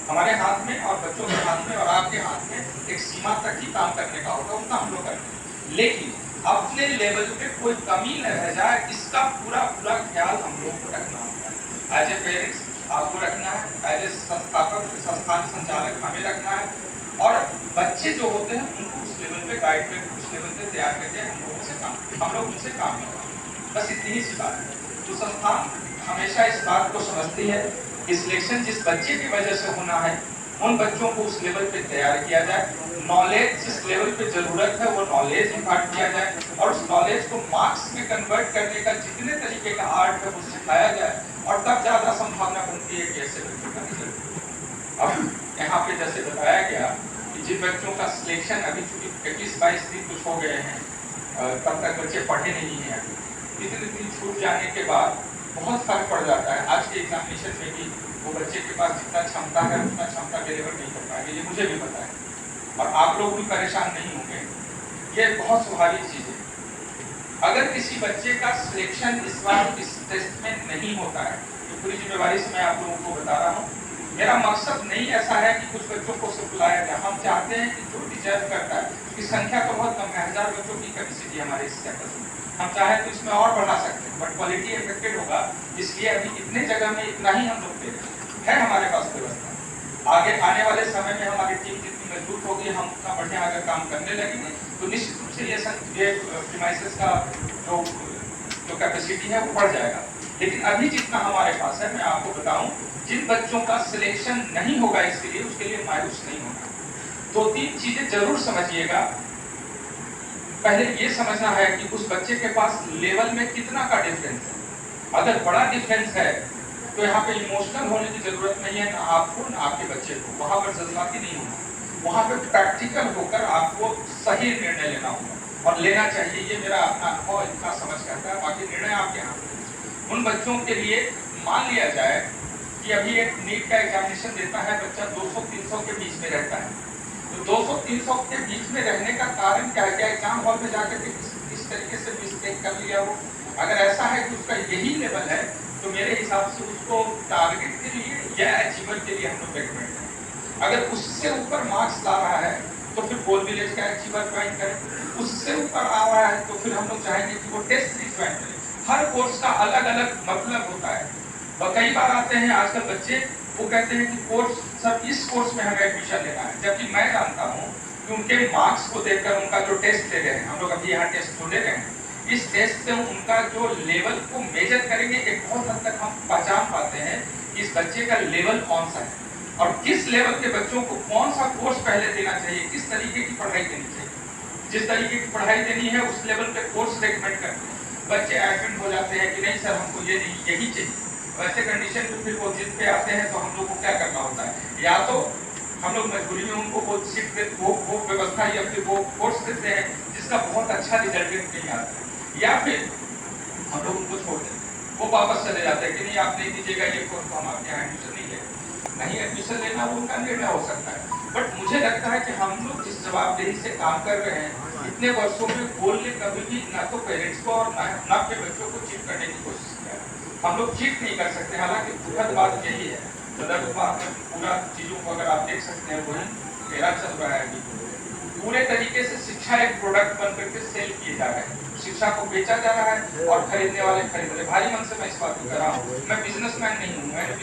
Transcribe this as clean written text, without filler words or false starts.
हमारे हाथ में और बच्चों के हाथ में और आपके हाथ में एक सीमा तक ही काम करने का होगा, उतना हम लोग करते हैं। लेकिन अपने लेवल पे कोई कमी न रह जाए, इसका पूरा पूरा ख्याल हम लोग को रखना होगा। एज ए पेरेंट्स आपको रखना है, एज ए संस्थापक संस्थान संचालक हमें रखना है, और बच्चे जो होते हैं उनको उस लेवल पे गाइड करके उस लेवल पे तैयार करके हम लोग उनसे काम करवाएं। बस इतनी ही सी बात है। तो संस्थान हमेशा इस बात को समझती है कि सिलेक्शन जिस बच्चे की वजह से होना है, उन बच्चों को उस लेवल पे तैयार किया जाए, नॉलेज जिस लेवल पे जरूरत है वो नॉलेज इम्पार्ट किया जाए, और उस नॉलेज को मार्क्स में कन्वर्ट करने का जितने तरीके का आर्ट है वो सिखाया जाए, और तब ज्यादा संभावना बनती है कि ऐसे बच्चों का रिजल्ट। अब यहाँ पे जैसे बताया गया कि जिन बच्चों का सिलेक्शन अभी चूंकि 21-22 दिन कुछ हो गए हैं, तब तक बच्चे पढ़े नहीं है, इतने दिन छूट जाने के बाद बहुत फर्क पड़ जाता है। आज के एग्जामिनेशन में भी वो बच्चे के पास जितना क्षमता है उतना क्षमता डिलीवर नहीं कर पाएंगे, ये मुझे भी पता है, और आप लोग भी परेशान नहीं होंगे, ये बहुत स्वाभाविक चीज है। अगर किसी बच्चे का सिलेक्शन इस बार इस टेस्ट में नहीं होता है, तो पूरी जिम्मेवारी से मैं आप लोगों को बता रहा हूँ, मेरा मकसद नहीं ऐसा है कि कुछ बच्चों को सिर्फ बुलाया जाए। हम चाहते हैं कि जो डिजर्व करता है, उसकी संख्या तो बहुत कम है, 1000 बच्चों की कैपेसिटी हमारे इस कैंपस में, हम चाहे तो इसमें और बढ़ा सकते हैं, बट क्वालिटी अफेक्टेड होगा, इसलिए अभी इतने जगह में इतना ही हम लोग दे रहे हैं। है हमारे पास व्यवस्था, आगे आने वाले समय में हमारी टीम जितनी मजबूत होगी, हम उतना बढ़िया अगर काम करने लगेंगे, तो निश्चित रूप से ये प्रीमाइसेस का जो कैपेसिटी है वो बढ़ जाएगा। लेकिन अभी जितना हमारे पास है, मैं आपको बताऊं, जिन बच्चों का सिलेक्शन नहीं होगा इसके लिए, उसके लिए मायूस नहीं होना। 2-3 चीजें जरूर समझिएगा। पहले ये समझना है कि उस बच्चे के पास लेवल में कितना का डिफरेंस है। अगर बड़ा डिफरेंस है तो यहाँ पे इमोशनल होने की जरूरत नहीं है, ना आपको ना आपके बच्चे को, वहां पर जज्बाती नहीं होना, वहां पे प्रैक्टिकल होकर आपको सही निर्णय लेना होगा, और लेना चाहिए। ये मेरा अपना अनुभव इतना समझ करता है, बाकी निर्णय आपके हाथ। उन बच्चों के लिए मान लिया जाए कि अभी एक नीट का एग्जामिनेशन देता है बच्चा, 200-300 के बीच में रहता है, तो 200-300 के बीच में रहने का कारण क्या है? क्या एग्जाम हॉल में जाकर के किस तरीके से मिस्टेक कर लिया वो? अगर ऐसा है कि उसका यही लेवल है, तो मेरे हिसाब से उसको टारगेट के लिए या अचीवमेंट के लिए हम लोग रेकमेंड करें। अगर उससे ऊपर मार्क्स ला रहा है तो फिर गोल विलेज का अचीवर ज्वाइन करें, उससे ऊपर आ रहा है तो फिर हम लोग चाहेंगे कि वो टेस्ट सीरीज ज्वाइन करें। हर कोर्स का अलग अलग मतलब होता है, और कई बार आते हैं आजकल बच्चे, वो कहते हैं कि कोर्स सर इस कोर्स में हमें एडमिशन लेना है, जबकि मैं जानता हूँ कि उनके मार्क्स को देखकर, उनका जो टेस्ट ले रहे हैं, हम लोग अभी यहाँ टेस्ट जो ले रहे हैं, इस टेस्ट से उनका जो लेवल को मेजर करेंगे, एक बहुत हद तक हम पहचान पाते हैं कि इस बच्चे का लेवल कौन सा है, और किस लेवल के बच्चों को कौन सा कोर्स पहले देना चाहिए, किस तरीके की पढ़ाई देनी चाहिए। जिस तरीके की पढ़ाई देनी है उस लेवल पे कोर्स रेकमेंड करते हैं, बच्चे एडमिट हो जाते हैं कि नहीं सर हमको ये नहीं यही चाहिए। वैसे कंडीशन में फिर वो जिद पे आते हैं, तो हम लोग को क्या करना होता है, या तो हम लोग मजबूरी में उनको वो सीट वो व्यवस्था या फिर वो कोर्स देते हैं जिसका बहुत अच्छा रिजल्ट नहीं आता है, या फिर हम लोग उनको छोड़ देते हैं, वो वापस चले जाते हैं कि नहीं आप नहीं दीजिएगा ये कोर्स, तो हम आपके यहाँ एडमिशन नहीं लेंगे। नहीं एडमिशन लेना वो उनका निर्णय हो सकता है, बट मुझे लगता है कि हम लोग जिस जवाबदेही से काम कर रहे हैं, इतने वर्षों में गोल ने कभी भी ना तो पेरेंट्स को और ना अपने बच्चों को चीट करने की कोशिश किया है। हम लोग चीट नहीं कर सकते, हालांकि दुखद बात यही है, पूरा चीजों को अगर आप देख सकते हैं, वही मेरा चल रहा है अभी, पूरे तरीके से शिक्षा एक प्रोडक्ट बन करके सेल किए जा रहे हैं, शिक्षा को बेचा जा रहा है और खरीदने वाले खरीद रहे। भारी मन से मैं इस बात को कर रहा हूँ, मैं बिजनेसमैन नहीं हूँ, मैंने